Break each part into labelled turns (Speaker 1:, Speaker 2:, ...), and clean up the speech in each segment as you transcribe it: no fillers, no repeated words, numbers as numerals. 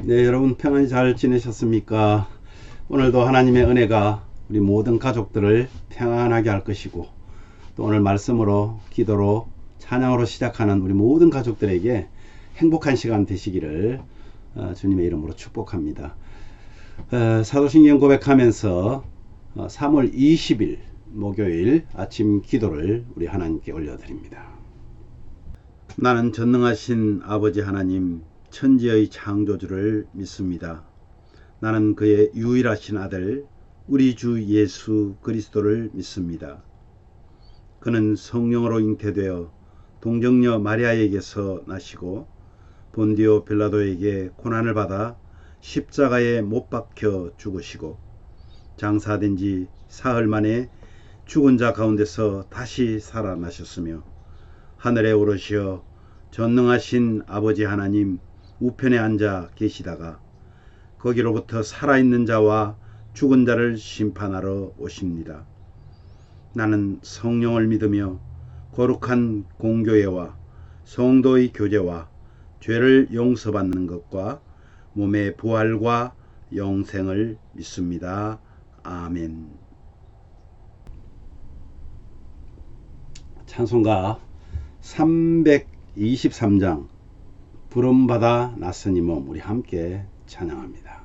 Speaker 1: 네, 여러분 평안히 잘 지내셨습니까? 오늘도 하나님의 은혜가 우리 모든 가족들을 평안하게 할 것이고, 또 오늘 말씀으로, 기도로, 찬양으로 시작하는 우리 모든 가족들에게 행복한 시간 되시기를 주님의 이름으로 축복합니다. 사도신경 고백하면서 3월 20일 목요일 아침 기도를 우리 하나님께 올려드립니다. 나는 전능하신 아버지 하나님, 천지의 창조주를 믿습니다. 나는 그의 유일하신 아들 우리 주 예수 그리스도를 믿습니다. 그는 성령으로 잉태되어 동정녀 마리아에게서 나시고 본디오 빌라도에게 고난을 받아 십자가에 못 박혀 죽으시고 장사된 지 사흘 만에 죽은 자 가운데서 다시 살아나셨으며 하늘에 오르시어 전능하신 아버지 하나님 우편에 앉아 계시다가 거기로부터 살아있는 자와 죽은 자를 심판하러 오십니다. 나는 성령을 믿으며 거룩한 공교회와 성도의 교제와 죄를 용서받는 것과 몸의 부활과 영생을 믿습니다. 아멘. 찬송가 323장 부름받아 나서니 몸, 우리 함께 찬양합니다.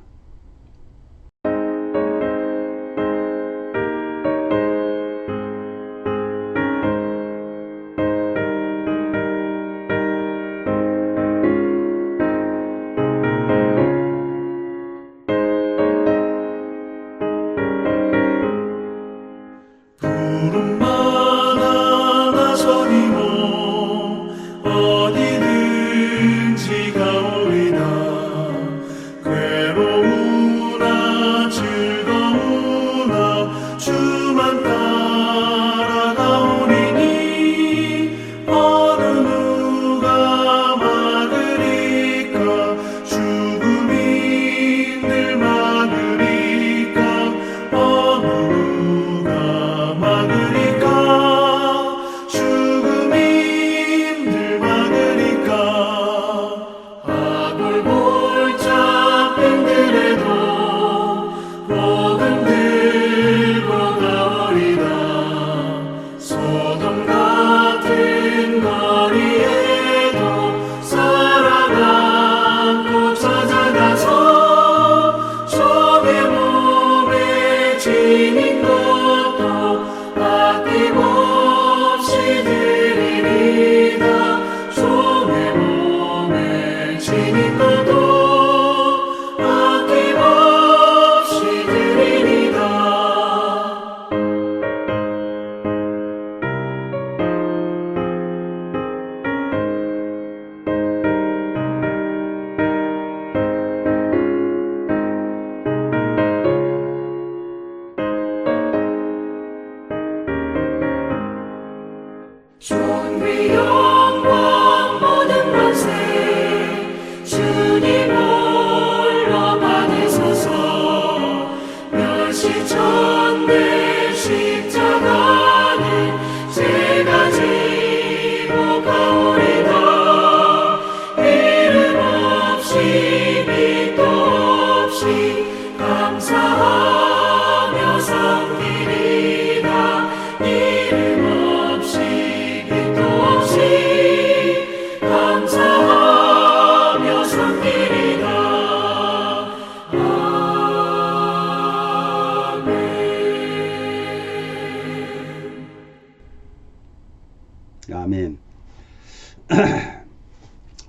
Speaker 1: 아멘.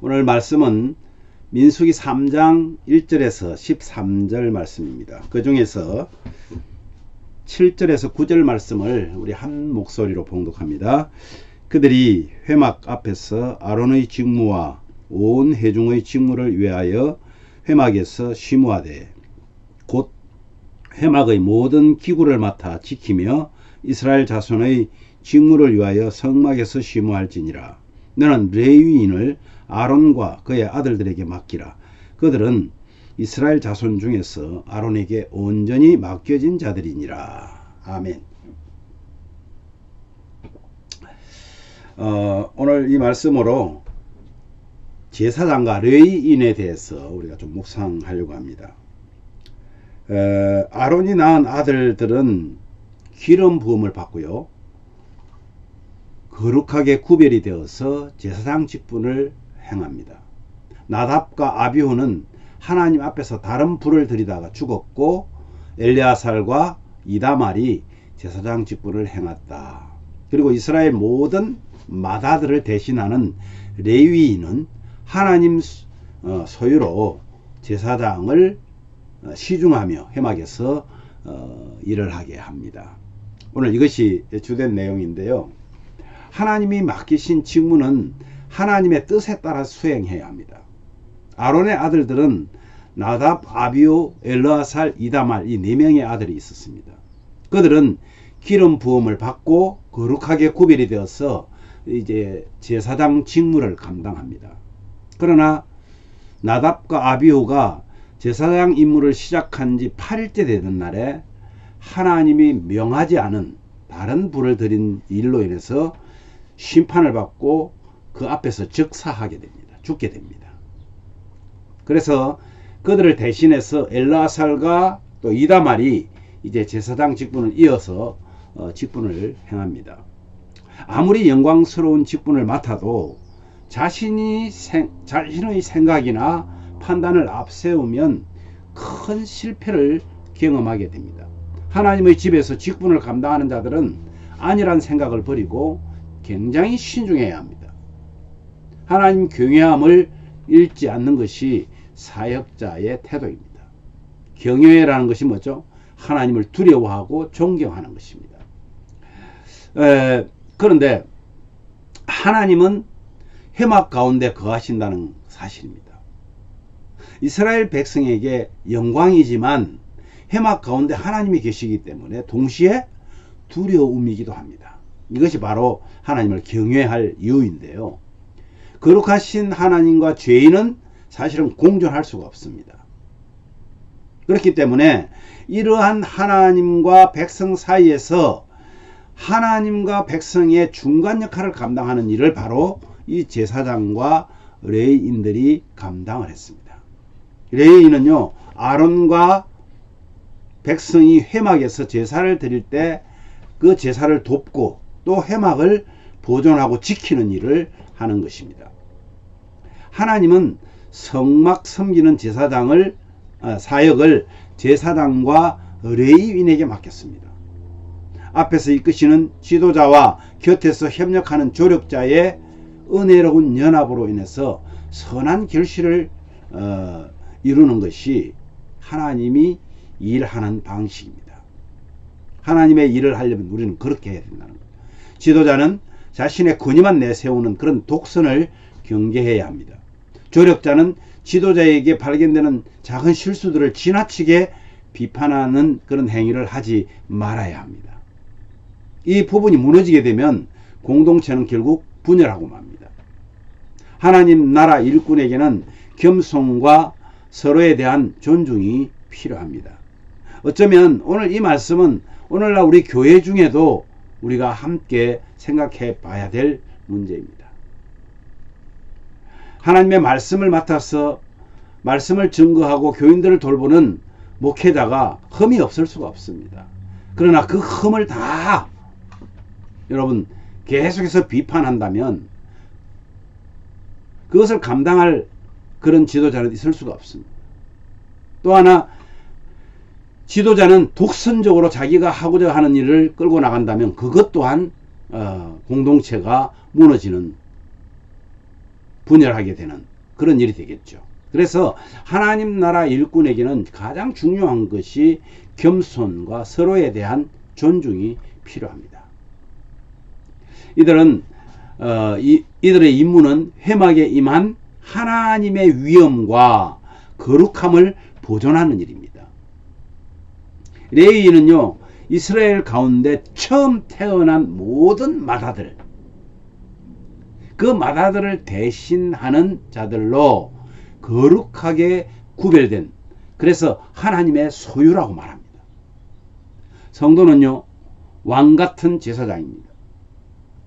Speaker 1: 오늘 말씀은 민수기 3장 1절에서 13절 말씀입니다. 그 중에서 7절에서 9절 말씀을 우리 한 목소리로 봉독합니다. 그들이 회막 앞에서 아론의 직무와 온 회중의 직무를 위하여 회막에서 쉬무하되 곧 회막의 모든 기구를 맡아 지키며 이스라엘 자손의 직무를 위하여 성막에서 쉬무할지니라. 너는 레위인을 아론과 그의 아들들에게 맡기라. 그들은 이스라엘 자손 중에서 아론에게 온전히 맡겨진 자들이니라. 아멘. 오늘 이 말씀으로 제사장과 레위인에 대해서 우리가 좀 묵상하려고 합니다. 아론이 낳은 아들들은 기름 부음을 받고요, 거룩하게 구별이 되어서 제사장 직분을 행합니다. 나답과 아비후는 하나님 앞에서 다른 불을 들이다가 죽었고, 엘레아살과 이다말이 제사장 직분을 행했다. 그리고 이스라엘 모든 맏아들을 대신하는 레위인은 하나님 소유로 제사장을 시중하며 회막에서 일을 하게 합니다. 오늘 이것이 주된 내용인데요. 하나님이 맡기신 직무는 하나님의 뜻에 따라 수행해야 합니다. 아론의 아들들은 나답, 아비후, 엘르아살, 이다말 이 4명의 아들이 있었습니다. 그들은 기름 부음을 받고 거룩하게 구별이 되어서 이제 제사장 직무를 감당합니다. 그러나 나답과 아비후가 제사장 임무를 시작한 지 8일째 되는 날에 하나님이 명하지 않은 다른 불을 들인 일로 인해서 심판을 받고 그 앞에서 즉사하게 됩니다. 죽게 됩니다. 그래서 그들을 대신해서 엘르아살과 또 이다말이 이제 제사장 직분을 이어서 직분을 행합니다. 아무리 영광스러운 직분을 맡아도 자신의 생각이나 판단을 앞세우면 큰 실패를 경험하게 됩니다. 하나님의 집에서 직분을 감당하는 자들은 안일한 생각을 버리고 굉장히 신중해야 합니다. 하나님 경외함을 잃지 않는 것이 사역자의 태도입니다. 경외라는 것이 뭐죠? 하나님을 두려워하고 존경하는 것입니다. 그런데 하나님은 회막 가운데 거하신다는 사실입니다. 이스라엘 백성에게 영광이지만 회막 가운데 하나님이 계시기 때문에 동시에 두려움이기도 합니다. 이것이 바로 하나님을 경외할 이유인데요. 거룩하신 하나님과 죄인은 사실은 공존할 수가 없습니다. 그렇기 때문에 이러한 하나님과 백성 사이에서 하나님과 백성의 중간 역할을 감당하는 일을 바로 이 제사장과 레위인들이 감당을 했습니다. 레위인은요, 아론과 백성이 회막에서 제사를 드릴 때 그 제사를 돕고 또 회막을 보존하고 지키는 일을 하는 것입니다. 하나님은 성막 섬기는 사역을 제사장과 레위인에게 맡겼습니다. 앞에서 이끄시는 지도자와 곁에서 협력하는 조력자의 은혜로운 연합으로 인해서 선한 결실을 이루는 것이 하나님이 일하는 방식입니다. 하나님의 일을 하려면 우리는 그렇게 해야 된다는 거예요. 지도자는 자신의 권위만 내세우는 그런 독선을 경계해야 합니다. 조력자는 지도자에게 발견되는 작은 실수들을 지나치게 비판하는 그런 행위를 하지 말아야 합니다. 이 부분이 무너지게 되면 공동체는 결국 분열하고 맙니다. 하나님 나라 일꾼에게는 겸손과 서로에 대한 존중이 필요합니다. 어쩌면 오늘 이 말씀은 오늘날 우리 교회 중에도 우리가 함께 생각해 봐야 될 문제입니다. 하나님의 말씀을 맡아서 말씀을 증거하고 교인들을 돌보는 목회자가 흠이 없을 수가 없습니다. 그러나 그 흠을 다 여러분 계속해서 비판한다면 그것을 감당할 그런 지도자는 있을 수가 없습니다. 또 하나, 지도자는 독선적으로 자기가 하고자 하는 일을 끌고 나간다면 그것 또한 공동체가 무너지는, 분열하게 되는 그런 일이 되겠죠. 그래서 하나님 나라 일꾼에게는 가장 중요한 것이 겸손과 서로에 대한 존중이 필요합니다. 이들의 임무는 회막에 임한 하나님의 위엄과 거룩함을 보존하는 일입니다. 레위인은요, 이스라엘 가운데 처음 태어난 모든 맏아들, 그 맏아들을 대신하는 자들로 거룩하게 구별된, 그래서 하나님의 소유라고 말합니다. 성도는요, 왕같은 제사장입니다.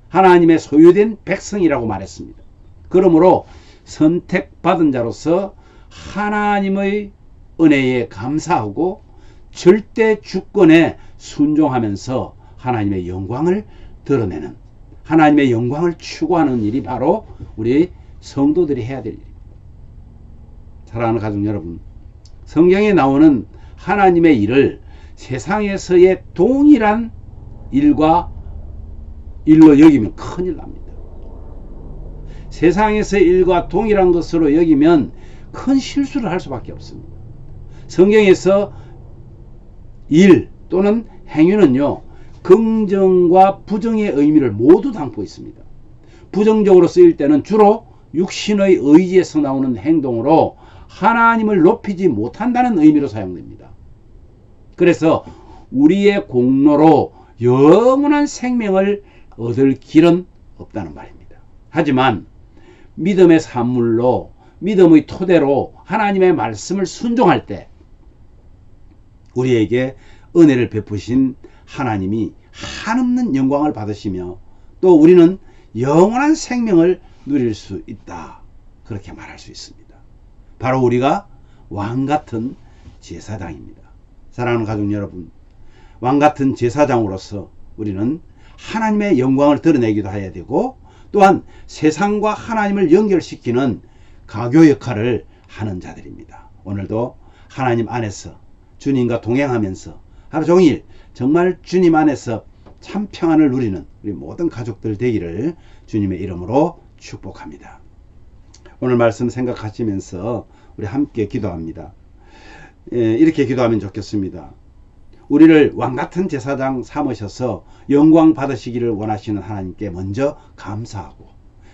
Speaker 1: 하나님의 소유된 백성이라고 말했습니다. 그러므로 선택받은 자로서 하나님의 은혜에 감사하고 절대 주권에 순종하면서 하나님의 영광을 드러내는, 하나님의 영광을 추구하는 일이 바로 우리 성도들이 해야 될 일입니다. 사랑하는 가족 여러분, 성경에 나오는 하나님의 일을 세상에서의 동일한 일로 여기면 큰일 납니다. 세상에서의 일과 동일한 것으로 여기면 큰 실수를 할 수밖에 없습니다. 성경에서 일 또는 행위는요, 긍정과 부정의 의미를 모두 담고 있습니다. 부정적으로 쓰일 때는 주로 육신의 의지에서 나오는 행동으로 하나님을 높이지 못한다는 의미로 사용됩니다. 그래서 우리의 공로로 영원한 생명을 얻을 길은 없다는 말입니다. 하지만 믿음의 산물로, 믿음의 토대로 하나님의 말씀을 순종할 때 우리에게 은혜를 베푸신 하나님이 한없는 영광을 받으시며 또 우리는 영원한 생명을 누릴 수 있다, 그렇게 말할 수 있습니다. 바로 우리가 왕같은 제사장입니다. 사랑하는 가족 여러분, 왕같은 제사장으로서 우리는 하나님의 영광을 드러내기도 해야 되고, 또한 세상과 하나님을 연결시키는 가교 역할을 하는 자들입니다. 오늘도 하나님 안에서 주님과 동행하면서 하루 종일 정말 주님 안에서 참 평안을 누리는 우리 모든 가족들 되기를 주님의 이름으로 축복합니다. 오늘 말씀 생각하시면서 우리 함께 기도합니다. 이렇게 기도하면 좋겠습니다. 우리를 왕같은 제사장 삼으셔서 영광 받으시기를 원하시는 하나님께 먼저 감사하고,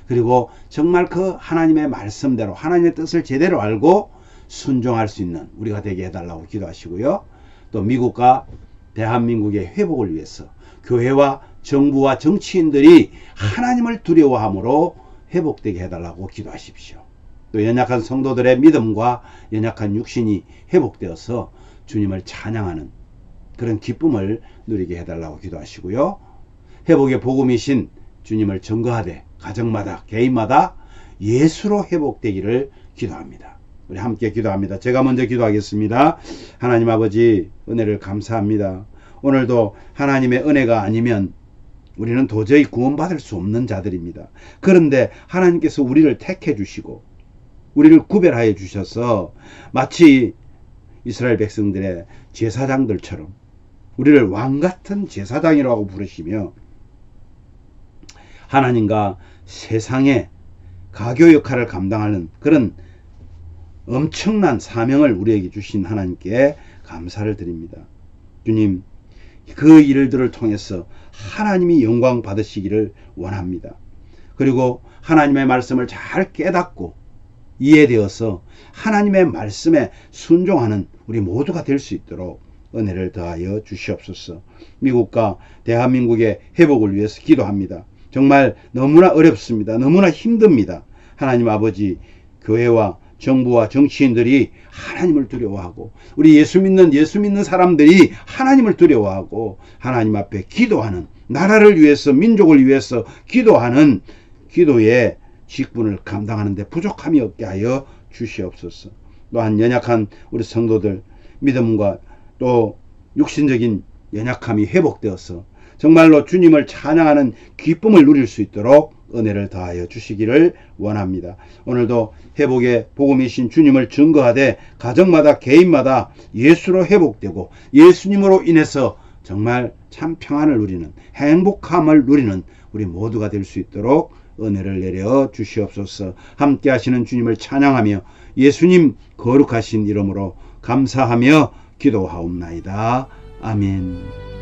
Speaker 1: 그리고 정말 그 하나님의 말씀대로 하나님의 뜻을 제대로 알고 순종할 수 있는 우리가 되게 해달라고 기도하시고요. 또 미국과 대한민국의 회복을 위해서 교회와 정부와 정치인들이 하나님을 두려워함으로 회복되게 해달라고 기도하십시오. 또 연약한 성도들의 믿음과 연약한 육신이 회복되어서 주님을 찬양하는 그런 기쁨을 누리게 해달라고 기도하시고요. 회복의 복음이신 주님을 증거하되 가정마다 개인마다 예수로 회복되기를 기도합니다. 우리 함께 기도합니다. 제가 먼저 기도하겠습니다. 하나님 아버지, 은혜를 감사합니다. 오늘도 하나님의 은혜가 아니면 우리는 도저히 구원받을 수 없는 자들입니다. 그런데 하나님께서 우리를 택해 주시고 우리를 구별하여 주셔서 마치 이스라엘 백성들의 제사장들처럼 우리를 왕같은 제사장이라고 부르시며 하나님과 세상의 가교 역할을 감당하는 그런 엄청난 사명을 우리에게 주신 하나님께 감사를 드립니다. 주님, 그 일들을 통해서 하나님이 영광 받으시기를 원합니다. 그리고 하나님의 말씀을 잘 깨닫고 이해되어서 하나님의 말씀에 순종하는 우리 모두가 될 수 있도록 은혜를 더하여 주시옵소서. 미국과 대한민국의 회복을 위해서 기도합니다. 정말 너무나 어렵습니다. 너무나 힘듭니다. 하나님 아버지, 교회와 정부와 정치인들이 하나님을 두려워하고 우리 예수 믿는 사람들이 하나님을 두려워하고 하나님 앞에 기도하는, 나라를 위해서 민족을 위해서 기도하는 기도의 직분을 감당하는 데 부족함이 없게 하여 주시옵소서. 또한 연약한 우리 성도들 믿음과 또 육신적인 연약함이 회복되어서 정말로 주님을 찬양하는 기쁨을 누릴 수 있도록 은혜를 더하여 주시기를 원합니다. 오늘도 회복의 복음이신 주님을 증거하되 가정마다 개인마다 예수로 회복되고 예수님으로 인해서 정말 참 평안을 누리는, 행복함을 누리는 우리 모두가 될 수 있도록 은혜를 내려 주시옵소서. 함께 하시는 주님을 찬양하며 예수님 거룩하신 이름으로 감사하며 기도하옵나이다. 아멘.